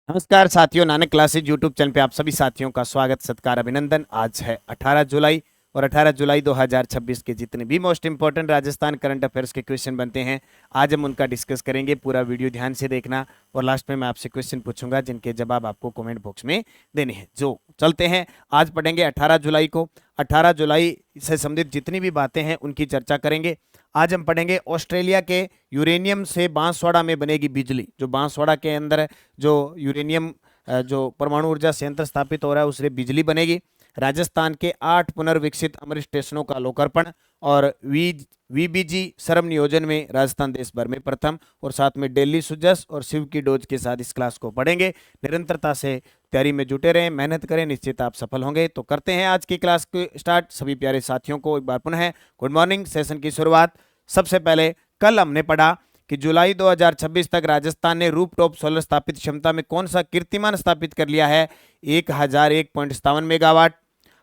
नमस्कार साथियों, Nanak classes YouTube channel पे आप सभी साथियों का स्वागत सत्कार अभिनंदन। आज है 18 जुलाई और 18 जुलाई 2026 के जितने भी most important Rajasthan current affairs के क्वेश्चन बनते हैं आज हम उनका डिस्कस करेंगे। पूरा वीडियो ध्यान से देखना और लास्ट में मैं आपसे क्वेश्चन पूछूंगा जिनके जवाब आपको कमेंट बॉक्स में देने हैं। जो चलते हैं, आज पढ़ेंगे 18 जुलाई को। 18 जुलाई से संबंधित जितनी भी बातें हैं उनकी चर्चा करेंगे। आज हम पढ़ेंगे ऑस्ट्रेलिया के यूरेनियम से बांसवाड़ा में बनेगी बिजली। जो बांसवाड़ा के अंदर जो यूरेनियम जो परमाणु ऊर्जा संयंत्र स्थापित हो रहा है उससे बिजली बनेगी। राजस्थान के 8 पुनर्विकसित अमृत स्टेशनों का लोकार्पण और वीबीजी श्रम नियोजन में राजस्थान देश भर में प्रथम। और साथ में दिल्ली सुजस और शिव की डोज के साथ इस क्लास को पढ़ेंगे। निरंतरता से तैयारी में जुटे रहें, मेहनत करें, निश्चित आप सफल होंगे। तो करते हैं आज की क्लास को स्टार्ट। सभी प्यारे साथियों को एक बार पुनः गुड मॉर्निंग। सेशन की शुरुआत सबसे पहले कल हमने पढ़ा कि जुलाई 2026 तक राजस्थान ने रूफटॉप सोलर स्थापित क्षमता में कौन सा कीर्तिमान स्थापित कर लिया है? 1001.57 मेगावाट।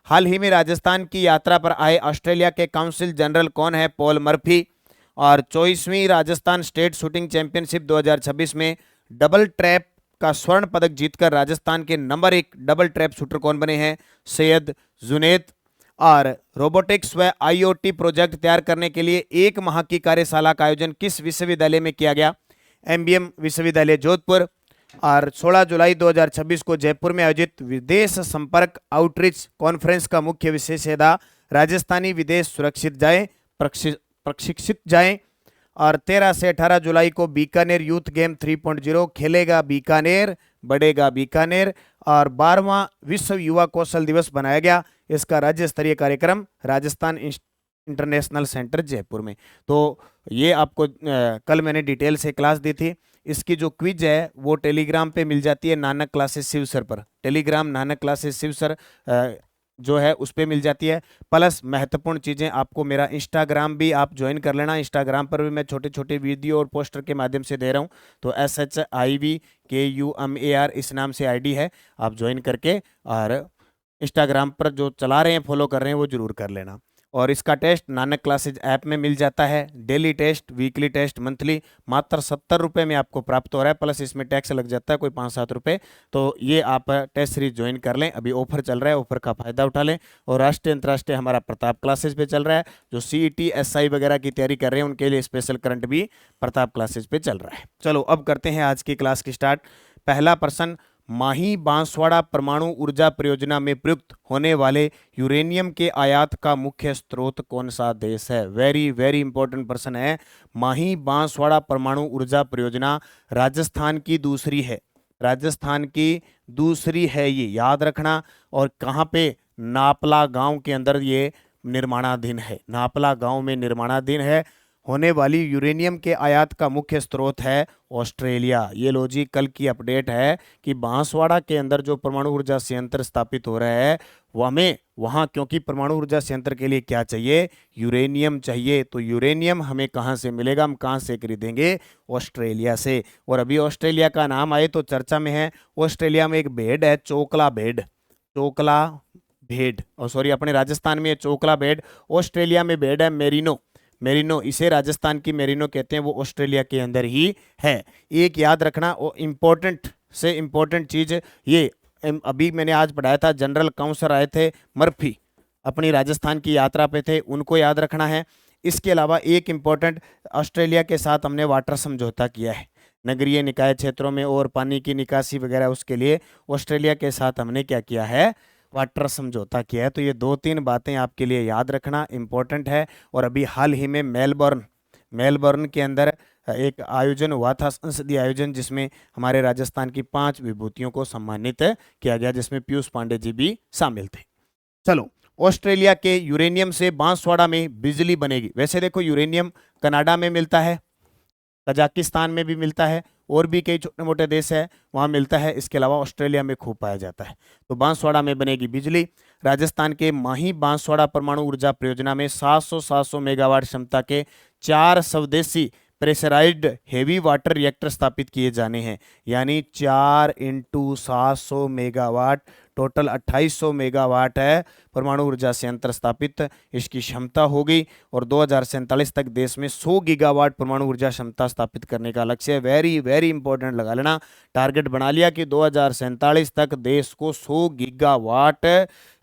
हाल ही में राजस्थान की यात्रा पर आए ऑस्ट्रेलिया के काउंसिल जनरल कौन है? Paul Murphy. और 24वीं राजस्थान स्टेट शूटिंग चैंपियनशिप 2026 में डबल ट्रैप का स्वर्ण पदक जीतकर राजस्थान के नंबर 1 डबल ट्रैप शूटर कौन बने हैं? सैयद जुनैद। और रोबोटिक्स व आईओटी प्रोजेक्ट तैयार करने के लिए 1 माह की कार्यशाला का आयोजन किस विश्वविद्यालय में किया गया? एमबीएम विश्वविद्यालय जोधपुर। और 16 जुलाई 2026 को जयपुर में आयोजित विदेश संपर्क आउटरीच कॉन्फ्रेंस का मुख्य विषय था राजस्थानी विदेश सुरक्षित जाए प्रशिक्षित जाए। और 13 से 18 जुलाई को बीकानेर यूथ गेम 3.0 खेलेगा बीकानेर, बढ़ेगा बीकानेर। और 12वां विश्व युवा कौशल दिवस बनाया गया। इसका राज्य स्तरीय कार्यक्रम राजस्थान इंटरनेशनल सेंटर जयपुर में। तो ये आपको कल मैंने डिटेल से क्लास दी थी। इसकी जो क्विज है वो टेलीग्राम पे मिल जाती है नानक क्लासेस शिव सर पर। Telegram Nanak classes Shiv sir जो है उस पर मिल जाती है। प्लस महत्वपूर्ण चीज़ें आपको मेरा इंस्टाग्राम भी आप ज्वाइन कर लेना। इंस्टाग्राम पर भी मैं छोटे छोटे वीडियो और पोस्टर के माध्यम से दे रहा हूँ। तो SHIVKUMAR इस नाम से आईडी है, आप ज्वाइन करके और इंस्टाग्राम पर जो चला रहे हैं फॉलो कर रहे हैं वो जरूर कर लेना। और इसका टेस्ट नानक क्लासेज ऐप में मिल जाता है। Daily test, weekly test, monthly मात्र 70 रुपये में आपको प्राप्त हो रहा है। प्लस इसमें टैक्स लग जाता है कोई 5-7 रुपये। तो ये आप टेस्ट सीरीज ज्वाइन कर लें, अभी ऑफर चल रहा है, ऑफर का फायदा उठा लें। और राष्ट्रीय अंतर्राष्ट्रीय हमारा प्रताप क्लासेज पे चल रहा है। जो CET SI वगैरह की तैयारी कर रहे हैं उनके लिए स्पेशल करंट भी प्रताप क्लासेज पे चल रहा है। चलो अब करते हैं आज की क्लास की स्टार्ट। पहला प्रश्न, माही बांसवाड़ा परमाणु ऊर्जा परियोजना में प्रयुक्त होने वाले यूरेनियम के आयात का मुख्य स्रोत कौन सा देश है? वेरी वेरी इंपॉर्टेंट प्रश्न है। माही बांसवाड़ा परमाणु ऊर्जा परियोजना राजस्थान की दूसरी है। राजस्थान की दूसरी है, ये याद रखना। और कहाँ पे? नापला गांव के अंदर ये निर्माणाधीन है। नापला गांव में निर्माणाधीन है। होने वाली यूरेनियम के आयात का मुख्य स्रोत है ऑस्ट्रेलिया। ये लो जी, कल की अपडेट है कि बांसवाड़ा के अंदर जो परमाणु ऊर्जा संयंत्र स्थापित हो रहा है वो हमें वहाँ, क्योंकि परमाणु ऊर्जा संयंत्र के लिए क्या चाहिए? यूरेनियम चाहिए। तो यूरेनियम हमें कहाँ से मिलेगा? हम कहाँ से खरीदेंगे? ऑस्ट्रेलिया से। और अभी ऑस्ट्रेलिया का नाम आए तो चर्चा में है। ऑस्ट्रेलिया में एक भेड़ है, चोकला भेड़। चोकला भेड़, और सॉरी अपने राजस्थान में चोकला भेड़। ऑस्ट्रेलिया में भेड़ है मेरिनो। मेरिनो, इसे राजस्थान की मेरिनो कहते हैं, वो ऑस्ट्रेलिया के अंदर ही है। एक याद रखना, वो इम्पोर्टेंट से इम्पोर्टेंट चीज़ ये अभी मैंने आज पढ़ाया था। जनरल काउंसिल आए थे मर्फी, अपनी राजस्थान की यात्रा पे थे, उनको याद रखना है। इसके अलावा एक इम्पोर्टेंट, ऑस्ट्रेलिया के साथ हमने वाटर समझौता किया है नगरीय निकाय क्षेत्रों में और पानी की निकासी वगैरह, उसके लिए ऑस्ट्रेलिया के साथ हमने क्या किया है? वाटर समझौता किया है। तो ये 2-3 बातें आपके लिए याद रखना इंपॉर्टेंट है। और अभी हाल ही में मेलबर्न के अंदर एक आयोजन हुआ था, संसदीय आयोजन, जिसमें हमारे राजस्थान की 5 विभूतियों को सम्मानित किया गया, जिसमें पीयूष पांडे जी भी शामिल थे। चलो, ऑस्ट्रेलिया के यूरेनियम से बांसवाड़ा में बिजली बनेगी। वैसे देखो, यूरेनियम कनाडा में मिलता है, कजाकिस्तान में भी मिलता है, और भी कई छोटे मोटे देश है वहाँ मिलता है। इसके अलावा ऑस्ट्रेलिया में खूब पाया जाता है। तो बांसवाड़ा में बनेगी बिजली। राजस्थान के माही बांसवाड़ा परमाणु ऊर्जा परियोजना में 700 मेगावाट क्षमता के 4 स्वदेशी प्रेशराइज्ड हेवी वाटर रिएक्टर स्थापित किए जाने हैं, यानी 4 × 700 मेगावाट, टोटल 2800 मेगावाट है परमाणु ऊर्जा संयंत्र स्थापित इसकी क्षमता होगी। और 2047 तक देश में 100 गीगावाट परमाणु ऊर्जा क्षमता स्थापित करने का लक्ष्य है। वेरी वेरी इंपॉर्टेंट लगा लेना, टारगेट बना लिया कि 2047 तक देश को 100 गीगावाट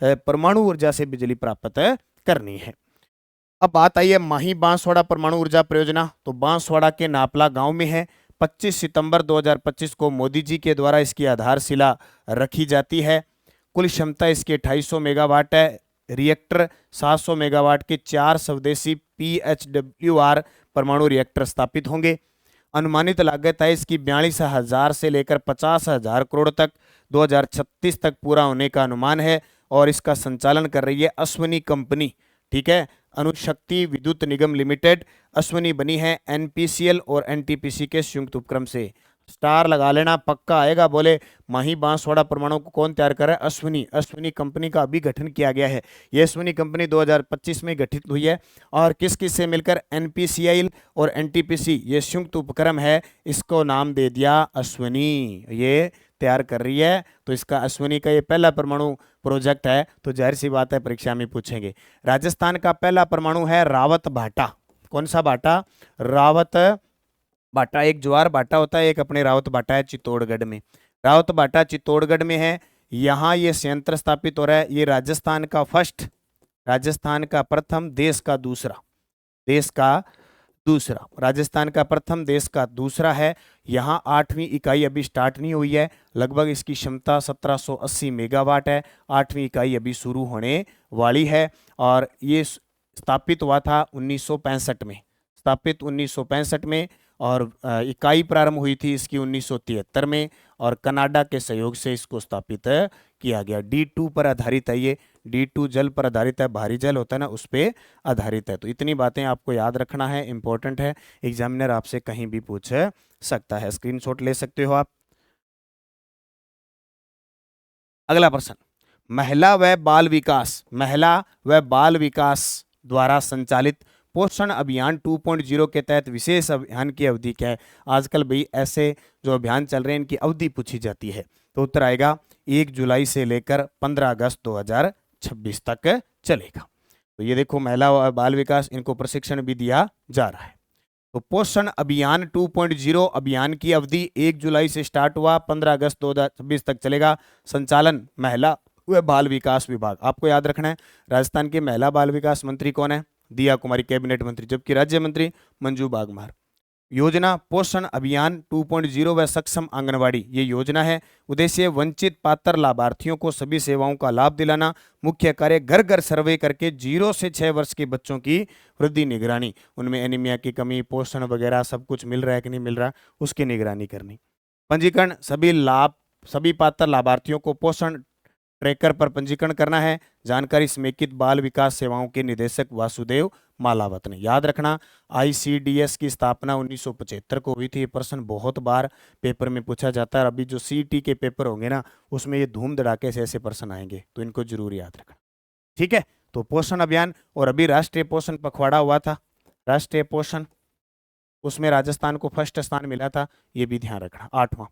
परमाणु ऊर्जा से बिजली प्राप्त करनी है। अब बात आई है माही बांसवाड़ा परमाणु ऊर्जा परियोजना। तो बांसवाड़ा के नापला गांव में है। 25 सितंबर 2025 को मोदी जी के द्वारा इसकी आधारशिला रखी जाती है। कुल क्षमता इसकी 2800 मेगावाट है। रिएक्टर 700 मेगावाट के 4 स्वदेशी PHWR परमाणु रिएक्टर स्थापित होंगे। अनुमानित लागत है इसकी 42,000 से लेकर 50,000 करोड़ तक, 2036 तक पूरा होने का अनुमान है। और इसका संचालन कर रही है अश्विनी कंपनी, ठीक है, अणुशक्ति विद्युत निगम लिमिटेड। अश्विनी बनी है NPCL और NTPC के संयुक्त उपक्रम से। स्टार लगा लेना, पक्का आएगा। बोले माही बांसवाड़ा परमाणु को कौन तैयार कर रहा है? अश्विनी। अश्विनी कंपनी का अभी गठन किया गया है। ये अश्विनी कंपनी 2025 में गठित हुई है। और किस किस से मिलकर? NPCL और NTPC ये संयुक्त उपक्रम है, इसको नाम दे दिया अश्विनी। ये तैयार कर रही है। तो इसका अश्विनी का ये पहला परमाणु प्रोजेक्ट है। तो जाहिर सी बात है परीक्षा में पूछेंगे। राजस्थान का पहला परमाणु है रावत भाटा। कौन सा भाटा? रावत भाटा। एक ज्वार भाटा होता है, एक अपने रावत भाटा है चित्तौड़गढ़ में। रावत भाटा चित्तौड़गढ़ में है। यहाँ ये संयंत्र स्थापित हो रहा है। ये राजस्थान का फर्स्ट, राजस्थान का प्रथम, देश का दूसरा, देश का दूसरा, राजस्थान का प्रथम, देश का दूसरा है। यहाँ 8वीं इकाई अभी स्टार्ट नहीं हुई है। लगभग इसकी क्षमता 1780 मेगावाट है। 8वीं इकाई अभी शुरू होने वाली है। और ये स्थापित हुआ था 1965 में, स्थापित 1965 में। और इकाई प्रारंभ हुई थी इसकी 1973 में। और कनाडा के सहयोग से इसको स्थापित किया गया। D2 पर आधारित है ये। D2 जल पर आधारित है, भारी जल होता है ना, उस पर आधारित है। तो इतनी बातें आपको याद रखना है, इंपॉर्टेंट है। एग्जामिनर आपसे कहीं भी पूछ सकता है, स्क्रीनशॉट ले सकते हो आप। अगला प्रश्न, महिला व बाल विकास, महिला व बाल विकास द्वारा संचालित पोषण अभियान 2.0 के तहत विशेष अभियान की अवधि क्या है? आजकल भाई ऐसे जो अभियान चल रहे हैं इनकी अवधि पूछी जाती है। तो उत्तर आएगा 1 जुलाई से लेकर 15 अगस्त 2026 तक चलेगा। तो ये देखो महिला और बाल विकास, इनको प्रशिक्षण भी दिया जा रहा है। तो पोषण अभियान 2.0 अभियान की अवधि 1 जुलाई से स्टार्ट हुआ, 15 अगस्त 2026 तक चलेगा। संचालन महिला व बाल विकास विभाग। आपको याद रखना है राजस्थान के महिला बाल विकास मंत्री कौन है? दिया कुमारी, कैबिनेट मंत्री, जबकि राज्य मंत्री मंजू बागमार। योजना पोषण अभियान 2.0 व सक्षम आंगनवाड़ी, ये योजना है। उद्देश्य वंचित पात्र लाभार्थियों को सभी सेवाओं का लाभ दिलाना। मुख्य कार्य घर घर सर्वे करके 0 से 6 वर्ष के बच्चों की वृद्धि निगरानी, उनमें एनीमिया की कमी, पोषण वगैरह सब कुछ मिल रहा है कि नहीं मिल रहा, उसकी निगरानी करनी। पंजीकरण, सभी पात्र लाभार्थियों को पोषण ट्रैकर पर पंजीकरण करना है। जानकारी समेकित बाल विकास सेवाओं के निदेशक वासुदेव मालावत ने। याद रखना ICDS की स्थापना 1975 को हुई थी। ये प्रश्न बहुत बार पेपर में पूछा जाता है। अभी जो CT के पेपर होंगे ना, उसमें ये धूम धड़ाके से ऐसे प्रश्न आएंगे, तो इनको जरूर याद रखना, ठीक है। तो पोषण अभियान, और अभी राष्ट्रीय पोषण पखवाड़ा हुआ था, राष्ट्रीय पोषण, उसमें राजस्थान को फर्स्ट स्थान मिला था, ये भी ध्यान रखना। 8वां,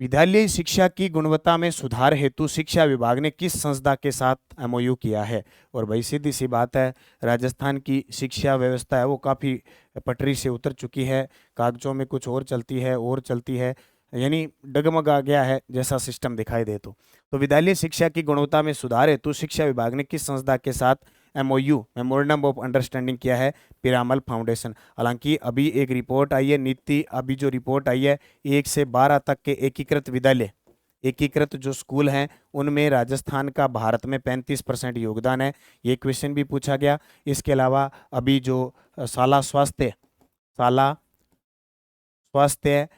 विद्यालयी शिक्षा की गुणवत्ता में सुधार हेतु शिक्षा विभाग ने किस संस्था के साथ MOU किया है? और भाई सीधी सी बात है, राजस्थान की शिक्षा व्यवस्था है वो काफ़ी पटरी से उतर चुकी है। कागजों में कुछ और चलती है, और चलती है, यानी डगमगा गया है जैसा सिस्टम दिखाई दे। तो विद्यालयी शिक्षा की गुणवत्ता में सुधार हेतु शिक्षा विभाग ने किस संस्था के साथ MOU, मेमोरेंडम ऑफ अंडरस्टैंडिंग किया है? पीरामल फाउंडेशन। हालांकि अभी एक रिपोर्ट आई है, नीति, अभी जो रिपोर्ट आई है 1 से 12 तक के एकीकृत विद्यालय, एकीकृत जो स्कूल हैं, उनमें राजस्थान का भारत में 35% योगदान है। ये क्वेश्चन भी पूछा गया। इसके अलावा अभी जो शाला स्वास्थ्य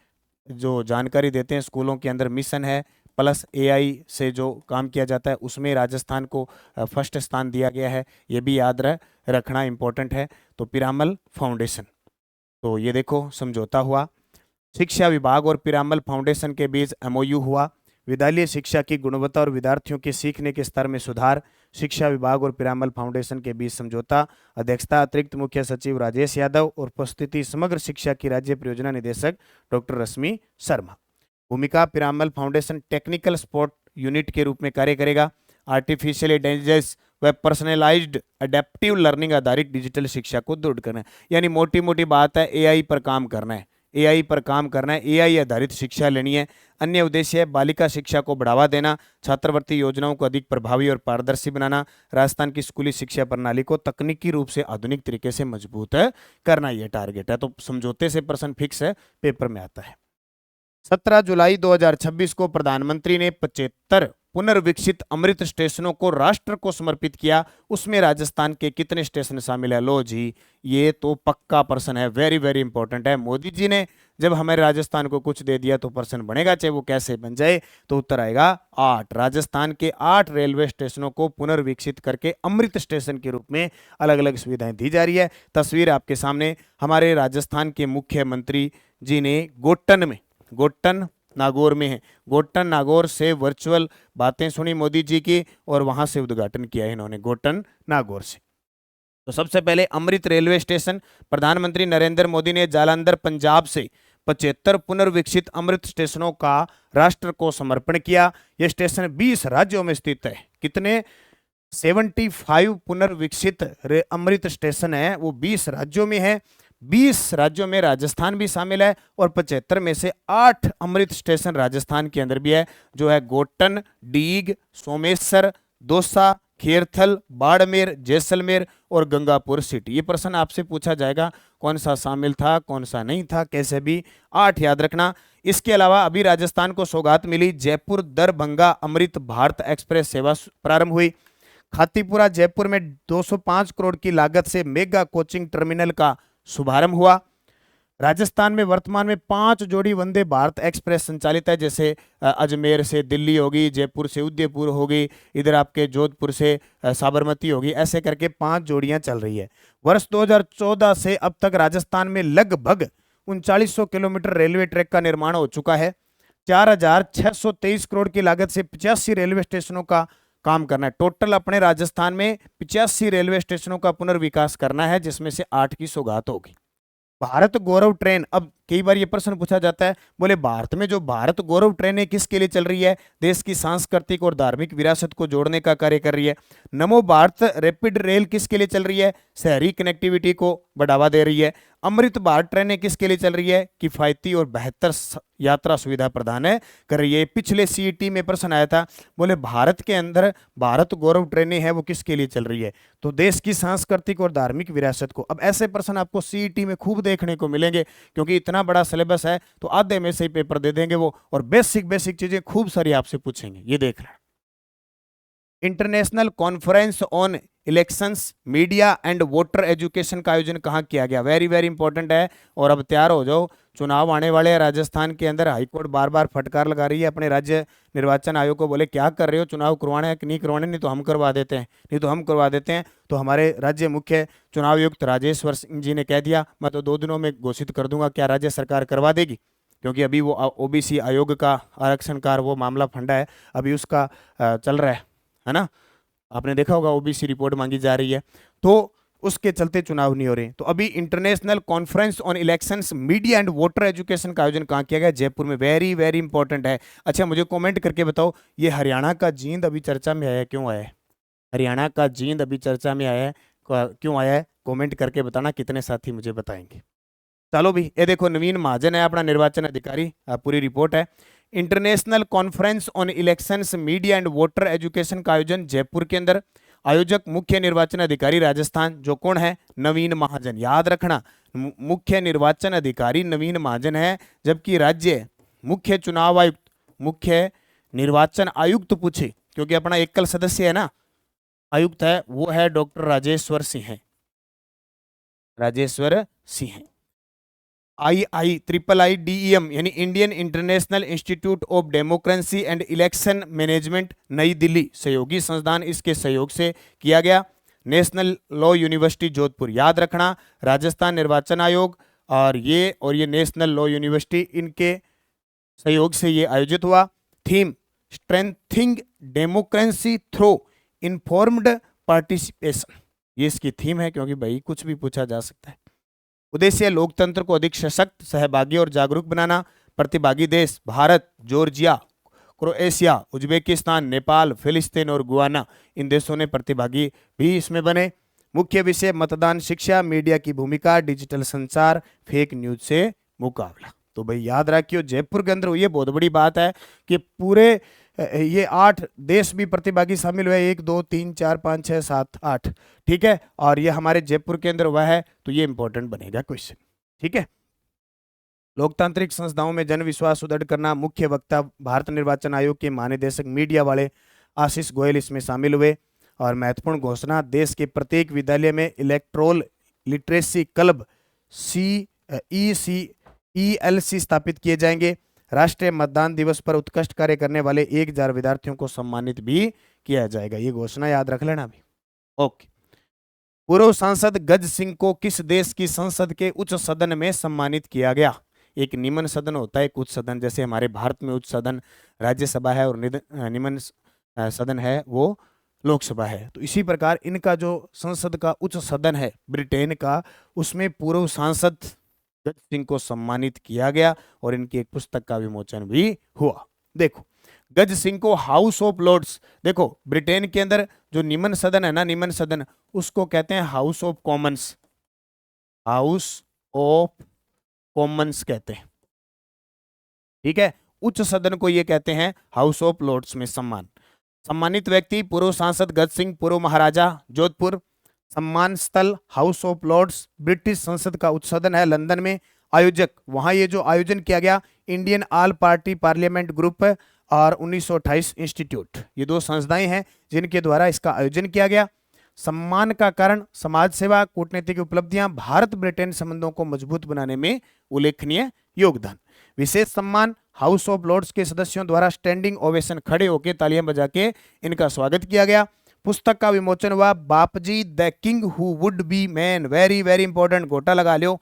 जो जानकारी देते हैं स्कूलों के अंदर मिशन है, प्लस AI से जो काम किया जाता है, उसमें राजस्थान को फर्स्ट स्थान दिया गया है। ये भी याद रखना इंपॉर्टेंट है। तो पीरामल फाउंडेशन, तो ये देखो समझौता हुआ, शिक्षा विभाग और पीरामल फाउंडेशन के बीच MOU हुआ। विद्यालय शिक्षा की गुणवत्ता और विद्यार्थियों के सीखने के स्तर में सुधार, शिक्षा विभाग और पिरामल फाउंडेशन के बीच समझौता। अध्यक्षता अतिरिक्त मुख्य सचिव राजेश यादव और उपस्थिति समग्र शिक्षा की राज्य परियोजना निदेशक डॉक्टर रश्मि शर्मा। भूमिका, Piramal foundation technical support unit के रूप में कार्य करेगा। आर्टिफिशियल इंटेलिजेंस व पर्सनलाइज्ड अडेप्टिव लर्निंग आधारित डिजिटल शिक्षा को दृढ़ करना है। यानी मोटी मोटी बात है, एआई पर काम करना है, एआई पर काम करना है, एआई आधारित शिक्षा लेनी है। अन्य उद्देश्य है बालिका शिक्षा को बढ़ावा देना, छात्रवृत्ति योजनाओं को अधिक प्रभावी और पारदर्शी बनाना, राजस्थान की स्कूली शिक्षा प्रणाली को तकनीकी रूप से आधुनिक तरीके से मजबूत करना, यह टारगेट है। तो समझौते से प्रश्न फिक्स है, पेपर में आता है। 17 जुलाई 2026 को प्रधानमंत्री ने 75 पुनर्विकसित अमृत स्टेशनों को राष्ट्र को समर्पित किया। उसमें राजस्थान के कितने स्टेशन शामिल है? लो जी, ये तो पक्का प्रश्न है, वेरी वेरी इंपॉर्टेंट है। मोदी जी ने जब हमारे राजस्थान को कुछ दे दिया तो प्रश्न बनेगा, चाहे वो कैसे बन जाए। तो उत्तर आएगा 8। राजस्थान के 8 रेलवे स्टेशनों को पुनर्विकसित करके अमृत स्टेशन के रूप में अलग अलग सुविधाएं दी जा रही है। तस्वीर आपके सामने, हमारे राजस्थान के मुख्यमंत्री जी ने गोट्टन नागौर में है, गोट्टन नागौर से वर्चुअल बातें सुनी मोदी जी की और वहां से उद्घाटन किया है इन्होंने गोट्टन नागौर से। तो सबसे पहले अमृत रेलवे स्टेशन, प्रधानमंत्री नरेंद्र मोदी ने जालंधर पंजाब से 75 पुनर्विकसित अमृत स्टेशनों का राष्ट्र को समर्पण किया। यह स्टेशन 20 राज्यों में स्थित है। कितने? 75 पुनर्विकसित अमृत स्टेशन है, वो 20 राज्यों में है। 20 राज्यों में राजस्थान भी शामिल है और 75 में से 8 अमृत स्टेशन राजस्थान के अंदर भी है, जो है गोट्टन, डीग, सोमेश्वर, दौसा, खेरथल, बाड़मेर, जैसलमेर और गंगापुर सिटी। ये प्रश्न आपसे पूछा जाएगा, कौन सा शामिल था, कौन सा नहीं था, कैसे भी 8 याद रखना। इसके अलावा अभी राजस्थान को सौगात मिली, जयपुर दरभंगा अमृत भारत एक्सप्रेस सेवा प्रारंभ हुई। खातीपुरा जयपुर में 205 करोड़ की लागत से मेगा कोचिंग टर्मिनल का शुभारंभ हुआ। राजस्थान में वर्तमान में 5 जोड़ी वंदे भारत एक्सप्रेस संचालित है, जैसे अजमेर से दिल्ली होगी, जयपुर से उदयपुर होगी, इधर आपके जोधपुर से साबरमती होगी, ऐसे करके 5 जोड़ियां चल रही है। वर्ष 2014 से अब तक राजस्थान में लगभग 3900 किलोमीटर रेलवे ट्रैक का निर्माण हो चुका है। 4623 करोड़ की लागत से 85 रेलवे स्टेशनों का काम करना है। टोटल अपने राजस्थान में 85 रेलवे स्टेशनों का पुनर्विकास करना है, जिसमें से 8 की सौगात होगी। भारत गौरव ट्रेन, अब कई बार ये प्रश्न पूछा जाता है, बोले भारत में जो भारत गौरव ट्रेन है किसके लिए चल रही है? देश की सांस्कृतिक और धार्मिक विरासत को जोड़ने का कार्य कर रही है। नमो भारत रैपिड रेल किसके लिए चल रही है? शहरी कनेक्टिविटी को बढ़ावा दे रही है। अमृत भारत ट्रेनें किसके लिए चल रही है? किफायती और बेहतर यात्रा सुविधा प्रदान कर रही है। पिछले सीईटी में प्रश्न आया था, बोले भारत के अंदर भारत गौरव ट्रेनें हैं वो किसके लिए चल रही है? तो देश की सांस्कृतिक और धार्मिक विरासत को। अब ऐसे प्रश्न आपको सीईटी में खूब देखने को मिलेंगे, क्योंकि इतना बड़ा सिलेबस है, तो आधे में से ही पेपर दे देंगे वो, और बेसिक चीजें खूब सारी आपसे पूछेंगे। ये देख रहे हैं, international conference on elections media and voter education का आयोजन कहाँ किया गया? वेरी वेरी इंपॉर्टेंट है। और अब तैयार हो जाओ, चुनाव आने वाले हैं। राजस्थान के अंदर हाईकोर्ट बार बार फटकार लगा रही है अपने राज्य निर्वाचन आयोग को, बोले क्या कर रहे हो, चुनाव करवाने हैं कि नहीं करवाने? नहीं तो हम करवा देते हैं। तो हमारे राज्य मुख्य चुनाव आयुक्त राजेश्वर सिंह जी ने कह दिया, मैं तो 2 दिनों में घोषित कर दूंगा। क्या राज्य सरकार करवा देगी? क्योंकि अभी वो ओबीसी आयोग का आरक्षण का वो मामला फंडा है, अभी उसका चल रहा है ना। आपने देखा होगा ओबीसी रिपोर्ट मांगी जा रही है, तो उसके चलते चुनाव नहीं हो रहे। तो अभी international conference on elections media and voter education का आयोजन कहाँ किया गया? जयपुर में। वेरी वेरी इंपॉर्टेंट है। अच्छा, मुझे कमेंट करके बताओ, ये हरियाणा का जींद अभी चर्चा में आया है, क्यों आया है? हरियाणा का जींद अभी चर्चा में आया है, क्यों आया है? कमेंट करके बताना, कितने साथी मुझे बताएंगे। चलो भी, ये देखो नवीन महाजन है अपना निर्वाचन अधिकारी, पूरी रिपोर्ट है। International conference on elections media and voter education का आयोजन जयपुर के अंदर। आयोजक मुख्य निर्वाचन अधिकारी राजस्थान, जो कौन है? नवीन महाजन। याद रखना, मुख्य निर्वाचन अधिकारी नवीन महाजन है, जबकि राज्य मुख्य चुनाव आयुक्त, मुख्य निर्वाचन आयुक्त पूछे, क्योंकि अपना एकल सदस्य है ना, आयुक्त है, वो है डॉक्टर राजेश्वर सिंह है। IIDEM यानी Indian international institute of democracy and election management, नई दिल्ली सहयोगी संस्थान, इसके सहयोग से किया गया। नेशनल लॉ यूनिवर्सिटी जोधपुर, याद रखना, राजस्थान निर्वाचन आयोग और ये नेशनल लॉ यूनिवर्सिटी, इनके सहयोग से ये आयोजित हुआ। Theme, strengthening democracy through informed participation, ये इसकी थीम है, क्योंकि भाई कुछ भी पूछा जा सकता है। उद्देश्य लोकतंत्र को अधिक सशक्त, सहभागी और जागरूक बनाना। प्रतिभागी देश Bharat, Georgia, Croatia, Uzbekistan, Nepal, फिलिस्तीन और गुयाना, इन देशों ने प्रतिभागी भी इसमें बने। मुख्य विषय मतदान, शिक्षा, मीडिया की भूमिका, डिजिटल संचार, फेक न्यूज से मुकाबला। तो भाई याद रखियो, जयपुर के अंदर ये बहुत बड़ी बात है कि पूरे ये 8 देश भी प्रतिभागी शामिल हुए, 1 2 3 4 5 6 7 8, ठीक है, और ये हमारे जयपुर के अंदर हुआ है, तो ये इंपॉर्टेंट बनेगा क्वेश्चन, ठीक है। लोकतांत्रिक संस्थाओं में जन विश्वास सुदृढ़ करना। मुख्य वक्ता भारत निर्वाचन आयोग के महानिदेशक मीडिया वाले आशीष गोयल इसमें शामिल हुए। और महत्वपूर्ण घोषणा, देश के प्रत्येक विद्यालय में इलेक्ट्रोल लिटरेसी क्लब ELC स्थापित किए जाएंगे। राष्ट्रीय मतदान दिवस पर उत्कृष्ट कार्य करने वाले 1000 विद्यार्थियों को सम्मानित भी किया जाएगा। ये घोषणा याद रख लेना अभी। ओके। पूर्व सांसद गज सिंह को किस देश की संसद के उच्च सदन में सम्मानित किया गया? एक निम्न सदन होता है, एक उच्च सदन, जैसे हमारे भारत में उच्च सदन राज्यसभा है और निम्न सदन है वो लोकसभा है। तो इसी प्रकार इनका जो संसद का उच्च सदन है ब्रिटेन का, उसमें पूर्व सांसद गज सिंह को सम्मानित किया गया और इनकी एक पुस्तक का विमोचन भी हुआ। देखो, गज सिंह को हाउस ऑफ लॉर्ड्स, देखो ब्रिटेन के अंदर जो निम्न सदन है ना, निम्न सदन, उसको कहते हैं house of Commons, house of Commons कहते हैं, ठीक है। उच्च सदन को ये कहते हैं हाउस ऑफ लॉर्ड्स में सम्मान। सम्मानित व्यक्ति पूर्व सांसद गज सिंह, पूर्व महाराजा जोधपुर। सम्मान स्थल हाउस ऑफ लॉर्ड्स, ब्रिटिश संसद का उच्च सदन है लंदन में। आयोजक, वहां ये जो आयोजन किया गया, Indian all party parliament group और 1928 इंस्टीट्यूट, ये 2 संस्थाएं हैं जिनके द्वारा इसका आयोजन किया गया। सम्मान का कारण समाज सेवा, कूटनीतिक उपलब्धियां, भारत ब्रिटेन संबंधों को मजबूत बनाने में उल्लेखनीय योगदान। विशेष सम्मान, हाउस ऑफ लॉर्ड्स के सदस्यों द्वारा स्टैंडिंग ओवेशन, खड़े होकर तालियां बजा के इनका स्वागत किया गया। पुस्तक का विमोचन हुआ, Bapji the king who would be man, very very important, गोटा लगा लो,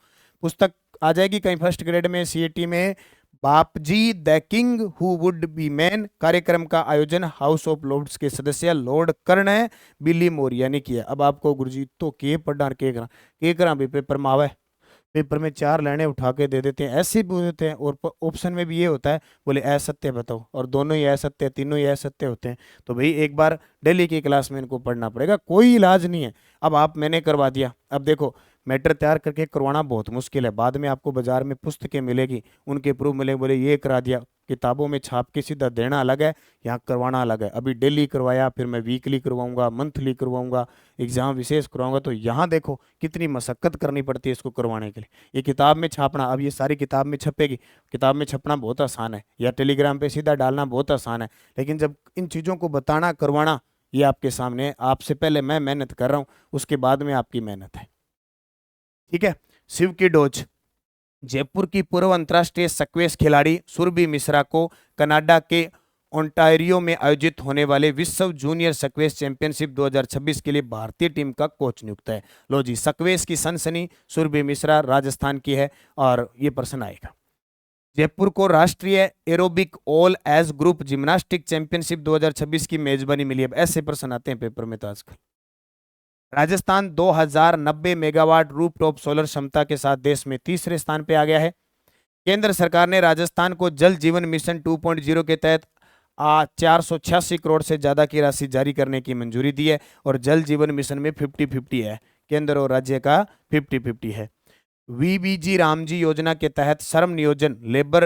पुस्तक आ जाएगी कहीं फर्स्ट ग्रेड में, CAT में, Bapji the king who would be man. कार्यक्रम का आयोजन हाउस ऑफ लॉर्ड्स के सदस्य लॉर्ड कर्न बिली मोरिया ने किया। अब आपको गुरुजी तो के पढ़ना के करा भी पेपर में आवे, पेपर में 4 लाइनें उठा के दे देते हैं, ऐसे पूछ देते हैं, और ऑप्शन में भी ये होता है, बोले असत्य बताओ, और दोनों ही असत्य, तीनों ही असत्य होते हैं। तो भाई एक बार डेली की क्लास में इनको पढ़ना पड़ेगा, कोई इलाज नहीं है। अब आप मैंने करवा दिया, अब देखो मैटर तैयार करके करवाना बहुत मुश्किल है, बाद में आपको बाजार में पुस्तकें मिलेगी, उनके प्रूफ मिलेंगे, बोले ये करा दिया, किताबों में छाप के सीधा देना अलग है, यहाँ करवाना अलग है। अभी डेली करवाया, फिर मैं वीकली करवाऊंगा, मंथली करवाऊंगा, एग्जाम विशेष करवाऊंगा, तो यहाँ देखो कितनी मशक्कत करनी पड़ती है इसको करवाने के लिए। ये किताब में छापना, अब ये सारी किताब में छपेगी, किताब में छपना बहुत आसान है, या टेलीग्राम पे सीधा डालना बहुत आसान है, लेकिन जब इन चीज़ों को बताना, करवाना, ये आपके सामने, आपसे पहले मैं मेहनत कर रहा हूँ, उसके बाद में आपकी मेहनत है, ठीक है। शिव की डोज, जयपुर की पूर्व अंतर्राष्ट्रीय स्क्वैश खिलाड़ी सुरभि मिश्रा को कनाडा के ओंटारियो में आयोजित होने वाले विश्व जूनियर स्क्वैश चैंपियनशिप 2026 के लिए भारतीय टीम का कोच नियुक्त है। लो जी, स्क्वैश की सनसनी, सुरभि मिश्रा राजस्थान की है, और ये प्रश्न आएगा। जयपुर को राष्ट्रीय aerobic all age group gymnastic championship 2026 की मेजबानी मिली। अब ऐसे प्रश्न आते हैं पेपर में तो आजकल। राजस्थान 2090 मेगावाट रूफटॉप सोलर क्षमता के साथ देश में 3रे स्थान पे आ गया है। केंद्र सरकार ने राजस्थान को जल जीवन मिशन 2.0 के तहत 486 करोड़ से ज्यादा की राशि जारी करने की मंजूरी दी है, और जल जीवन मिशन में 50-50 है, केंद्र और राज्य का 50-50 है। VBG रामजी योजना के तहत श्रम नियोजन लेबर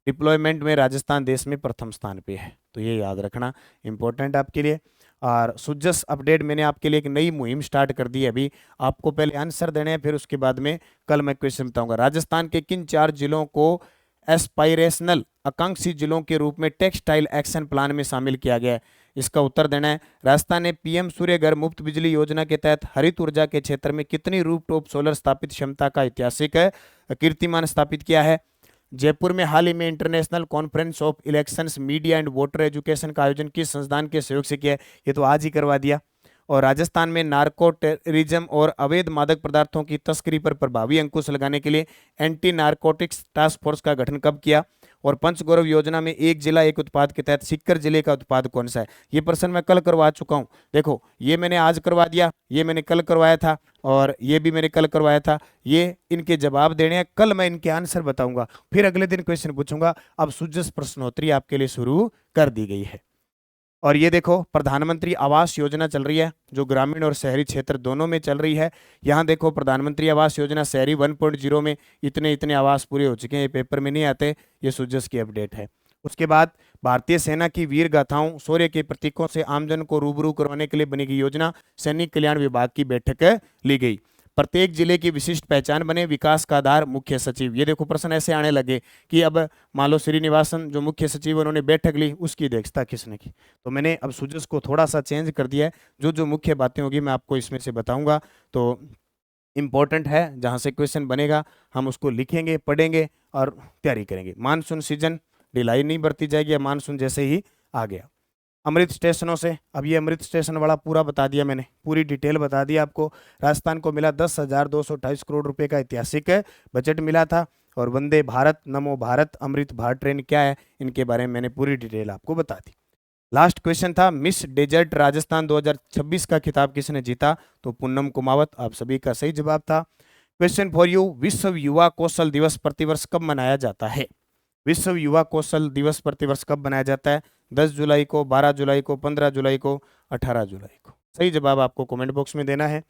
डिप्लॉयमेंट में राजस्थान देश में प्रथम स्थान पे है, तो ये याद रखना इंपॉर्टेंट आपके लिए। और सुजस अपडेट, मैंने आपके लिए एक नई मुहिम स्टार्ट कर दी है, अभी आपको पहले आंसर देने हैं, फिर उसके बाद में कल मैं क्वेश्चन बताऊंगा। राजस्थान के किन 4 जिलों को एस्पायरेशनल आकांक्षी जिलों के रूप में टेक्सटाइल एक्शन प्लान में शामिल किया गया है? इसका उत्तर देना है। राजस्थान ने PM सूर्य घर मुफ्त बिजली योजना के तहत हरित ऊर्जा के क्षेत्र में कितनी रूफटॉप सोलर स्थापित क्षमता का ऐतिहासिक कीर्तिमान स्थापित किया है? जयपुर में हाल ही में international conference of elections media and voter education का आयोजन किस संस्थान के सहयोग से किया है? ये तो आज ही करवा दिया। और राजस्थान में नार्को टेररिज्म और अवैध मादक पदार्थों की तस्करी पर प्रभावी अंकुश लगाने के लिए एंटी नारकोटिक्स टास्क फोर्स का गठन कब किया? और पंचगौरव योजना में एक जिला एक उत्पाद के तहत सीकर जिले का उत्पाद कौन सा है? ये प्रश्न मैं कल करवा चुका हूं। देखो ये मैंने आज करवा दिया, ये मैंने कल करवाया था, और ये भी मैंने कल करवाया था। ये इनके जवाब देने हैं, कल मैं इनके आंसर बताऊंगा, फिर अगले दिन क्वेश्चन पूछूंगा। अब सुजस प्रश्नोत्तरी आपके लिए शुरू कर दी गई है। और ये देखो प्रधानमंत्री आवास योजना चल रही है, जो ग्रामीण और शहरी क्षेत्र दोनों में चल रही है। यहाँ देखो प्रधानमंत्री आवास योजना शहरी 1.0 में इतने इतने आवास पूरे हो चुके हैं, ये पेपर में नहीं आते, ये सुजस की अपडेट है। उसके बाद भारतीय सेना की वीर गाथाओं शौर्य के प्रतीकों से आमजन को रूबरू करवाने के लिए बनी गई योजना, सैनिक कल्याण विभाग की बैठक ली गई। प्रत्येक जिले की विशिष्ट पहचान बने, विकास का आधार मुख्य सचिव। ये देखो प्रश्न ऐसे आने लगे कि अब मान लो श्रीनिवासन जो मुख्य सचिव उन्होंने बैठक ली, उसकी अध्यक्षता किसने की? तो मैंने अब सुजस को थोड़ा सा चेंज कर दिया है, जो जो मुख्य बातें होगी मैं आपको इसमें से बताऊंगा। तो इम्पोर्टेंट है, जहाँ से क्वेश्चन बनेगा हम उसको लिखेंगे, पढ़ेंगे और तैयारी करेंगे। मानसून सीजन ढिलाई नहीं बरती जाएगी, मानसून जैसे ही आ गया। अमृत स्टेशनों से, अब ये अमृत स्टेशन वाला पूरा बता दिया मैंने, पूरी डिटेल बता दी आपको। राजस्थान को मिला 10,228 करोड़ रुपए का ऐतिहासिक बजट मिला था। और वंदे भारत, नमो भारत, अमृत भारत ट्रेन क्या है, इनके बारे में मैंने पूरी डिटेल आपको बता दी। लास्ट क्वेश्चन था मिस डेजर्ट राजस्थान 2026 का खिताब किसने जीता? तो पूनम कुमावत, आप सभी का सही जवाब था। क्वेश्चन फॉर यू, विश्व युवा कौशल दिवस प्रतिवर्ष कब मनाया जाता है? विश्व युवा कौशल दिवस प्रतिवर्ष कब मनाया जाता है? 10 जुलाई को, 12 जुलाई को, 15 जुलाई को, 18 जुलाई को। सही जवाब आपको कमेंट बॉक्स में देना है।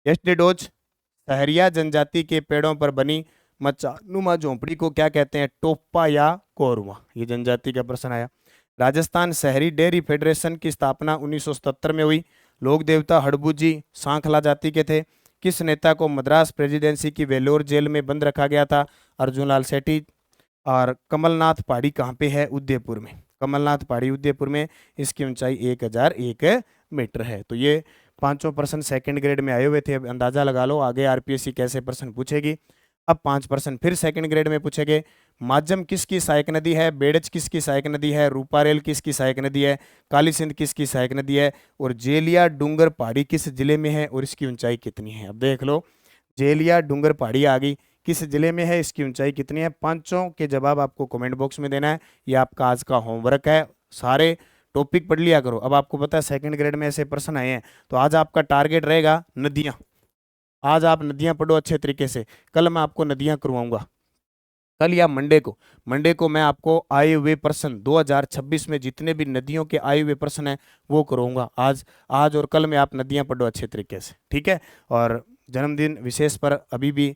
एस्टेडोज सहरिया जनजाति के पेड़ों पर बनी मचानुमा झोंपड़ी को क्या कहते हैं? टोप्पा या कोरवा? ये जनजाति का प्रश्न आया। राजस्थान शहरी डेयरी फेडरेशन की स्थापना 1977 में हुई। लोक देवता हड़बूजी सांखला जाति के थे। किस नेता को मद्रास प्रेसिडेंसी की वेलोर जेल में बंद रखा गया था? अर्जुन लाल सेठी। और कमलनाथ पहाड़ी कहाँ पे है? उदयपुर में। कमलनाथ पहाड़ी उदयपुर में, इसकी ऊंचाई 1001 मीटर है। तो ये पांचों प्रश्न सेकंड ग्रेड में आए हुए थे। अब अंदाजा लगा लो आगे आरपीएससी कैसे प्रश्न पूछेगी। अब 5 प्रश्न फिर सेकंड ग्रेड में पूछेंगे। माजम किसकी सहायक नदी है? बेड़ज किसकी सहायक नदी है? रूपारेल किसकी सहायक नदी है? काली सिंध किसकी सहायक नदी है? और जेलिया डूंगर पहाड़ी किस जिले में है और इसकी ऊंचाई कितनी है? अब देख लो, जेलिया डूंगर पहाड़ी आ गई, किस जिले में है, इसकी ऊंचाई कितनी है? पांचों के जवाब आपको कमेंट बॉक्स में देना है। ये आपका आज का होमवर्क है। सारे टॉपिक पढ़ लिया करो। अब आपको पता है सेकंड ग्रेड में ऐसे प्रश्न आए हैं, तो आज आपका टारगेट रहेगा नदियां। आज आप नदियां पढ़ो अच्छे तरीके से। कल मैं आपको नदियां करवाऊंगा, कल या मंडे को मैं आपको आए हुए प्रश्न 2026 में जितने भी नदियों के आए हुए प्रश्न हैं वो करूंगा। आज और कल में आप नदियां पढ़ो अच्छे तरीके से, ठीक है। और जन्मदिन विशेष पर अभी भी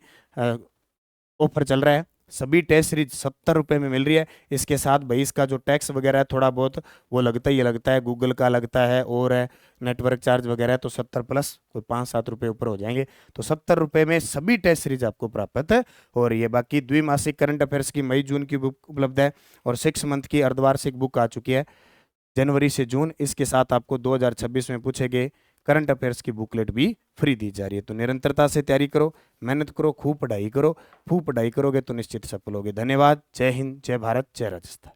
ऑफर चल रहा है। सभी टेस्ट सीरीज 70 रुपये में मिल रही है। इसके साथ भाई इसका जो टैक्स वगैरह है थोड़ा बहुत वो लगता ही लगता है, गूगल का लगता है और है नेटवर्क चार्ज वगैरह है, तो 70 प्लस कोई 5-7 रुपये ऊपर हो जाएंगे। तो 70 रुपये में सभी टेस्ट सीरीज आपको प्राप्त हो रही है। बाकी द्विमासिक करंट अफेयर्स की मई जून की बुक उपलब्ध है और 6 मंथ की अर्धवार्षिक बुक आ चुकी है जनवरी से जून। इसके साथ आपको 2026 में पूछे गए करंट अफेयर्स की बुकलेट भी फ्री दी जा रही है। तो निरंतरता से तैयारी करो, मेहनत करो, खूब पढ़ाई करो। खूब पढ़ाई करोगे तो निश्चित सफल होगे। धन्यवाद। जय हिंद, जय भारत, जय राजस्थान।